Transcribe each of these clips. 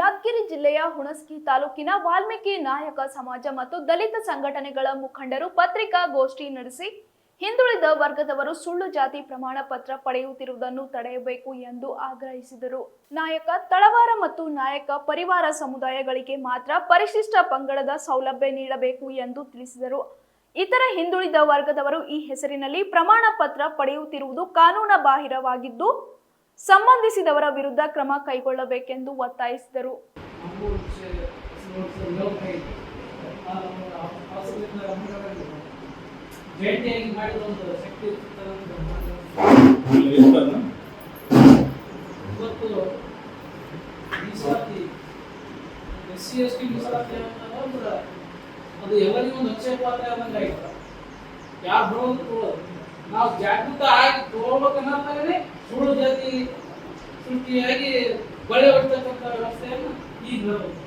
ಯಾದಗಿರಿ ಜಿಲ್ಲೆಯ ಹುಣಸಗಿ ತಾಲೂಕಿನ ವಾಲ್ಮೀಕಿ ನಾಯಕ ಸಮಾಜ ಮತ್ತು ದಲಿತ ಸಂಘಟನೆಗಳ ಮುಖಂಡರು ಪತ್ರಿಕಾಗೋಷ್ಠಿ ನಡೆಸಿ ಹಿಂದುಳಿದ ವರ್ಗದವರು ಸುಳ್ಳು ಜಾತಿ ಪ್ರಮಾಣ ಪತ್ರ ಪಡೆಯುತ್ತಿರುವುದನ್ನು ತಡೆಯಬೇಕು ಎಂದು ಆಗ್ರಹಿಸಿದರು. ನಾಯಕ ತಳವಾರ ಮತ್ತು ನಾಯಕ ಪರಿವಾರ ಸಮುದಾಯಗಳಿಗೆ ಮಾತ್ರ ಪರಿಶಿಷ್ಟ ಪಂಗಡದ ಸೌಲಭ್ಯ ನೀಡಬೇಕು ಎಂದು ತಿಳಿಸಿದರು. ಇತರ ಹಿಂದುಳಿದ ವರ್ಗದವರು ಈ ಹೆಸರಿನಲ್ಲಿ ಪ್ರಮಾಣ ಪತ್ರ ಪಡೆಯುತ್ತಿರುವುದು ಕಾನೂನು ಬಾಹಿರವಾಗಿದ್ದು ಸಂಬಂಧಿಸಿದವರ ವಿರುದ್ಧ ಕ್ರಮ ಕೈಗೊಳ್ಳಬೇಕೆಂದು ಒತ್ತಾಯಿಸಿದರು. ಅದು ಎಲ್ಲರಿಗೂ ಒಂದು ಅಕ್ಷಯ ಪಾತ್ರ ಆದಂಗೆ ಆಯ್ತು. ಯಾರು ಬರೋದು ನಾವು ಜಾಗೃತ ಆಗಿ ತಗೋಬೇಕನ್ನೋದಾಗಲೇ ಸುಳ್ಳು ಜಾತಿ ಸೃಷ್ಟಿಯಾಗಿ ಬಳೆ ಹೊಡ್ತಕ್ಕಂಥ ವ್ಯವಸ್ಥೆಯನ್ನು ಈಗ ನೋಡಬೇಕು.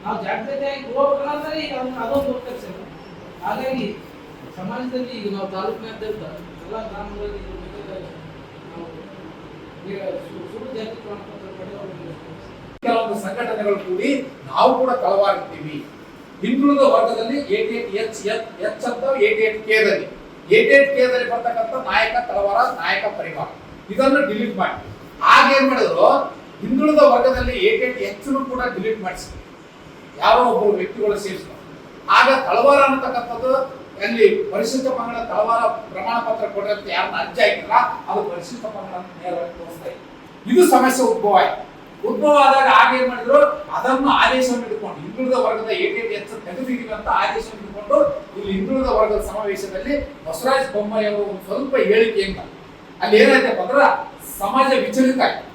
ನಾವು ಜಾಗೃತಿಯಾಗಿ ತಗೋಬೇಕನ್ನೋದಾದ್ರೆ ಈಗ ಅದೊಂದು ಒಕ್ಕರ್ಸೆ. ಹಾಗಾಗಿ ಸಮಾಜದಲ್ಲಿ ಈಗ ನಾವು ತಾಲೂಕಿನಾದ್ಯಂತ ಎಲ್ಲ ಗ್ರಾಮಗಳಲ್ಲಿ ನಾವು ಸುಳ್ಳು ಜಾತಿ ಪ್ರಮಾಣಪತ್ರ ಪಡೆಯುವ ಕೆಲವೊಂದು ಸಂಘಟನೆಗಳು ಕೂಡಿ ನಾವು ಕೂಡ ತಳವಾರಿರ್ತೀವಿ. ಹಿಂದುಳಿದ ವರ್ಗದಲ್ಲಿ 88H ಅಂತ 88Kದಲ್ಲಿ 88Kದಲ್ಲಿ ಬರ್ತಕ್ಕಂಥ ನಾಯಕ ತಳವಾರ ನಾಯಕ ಪರಿವಾರ ಇದನ್ನು ಡಿಲೀಟ್ ಮಾಡಿ. ಆಗೇನ್ ಮಾಡಿದ್ರು, ಹಿಂದುಳಿದ ವರ್ಗದಲ್ಲಿ 88H ಕೂಡ ಡಿಲೀಟ್ ಮಾಡಿಸಿ ಯಾರೋ ಒಬ್ಬರು ವ್ಯಕ್ತಿಗಳು ಸೇರಿಸಿದ್ರು. ಆಗ ತಳವಾರ ಅನ್ನತಕ್ಕಂಥದ್ದು ಅಲ್ಲಿ ಪರಿಶಿಷ್ಟ ಪಂಗಡ ತಳವಾರ ಪ್ರಮಾಣ ಪತ್ರ ಕೊಡ್ರಿ ಅಂತ ಯಾರನ್ನ ಅರ್ಜಿ ಹಾಕಿದ್ರ ಅದು ಪರಿಶಿಷ್ಟ ಪಂಗಡ ಅಂತ ನೇರವಾಗಿ ತೋರಿಸ್ತಾ ಇದೆ. ಇದು ಸಮಸ್ಯೆ ಉದ್ಭವ ಆಯ್ತು. ಉದ್ಭವ ಆದಾಗ ಆಗ ಏನ್ ಮಾಡಿದ್ರು, ಅದನ್ನು ಆದೇಶವನ್ನು ಇಟ್ಕೊಂಡು ಹಿಂದುಳಿದ ವರ್ಗದ 88H ತೆಗೆದಿದ್ದೀವಿ ಅಂತ ಆದೇಶವನ್ನು ಇಟ್ಕೊಂಡು ಇಲ್ಲಿ ಹಿಂದುಳಿದ ವರ್ಗದ ಸಮಾವೇಶದಲ್ಲಿ ಬಸವರಾಜ ಬೊಮ್ಮಾಯಿ ಅವರು ಒಂದು ಸ್ವಲ್ಪ ಹೇಳಿಕೆಯಿಂದ ಅಲ್ಲಿ ಏನಾಯ್ತಪ್ಪ ಅಂದ್ರೆ ಸಮಾಜ ವಿಚಲಿತ ಆಯ್ತು.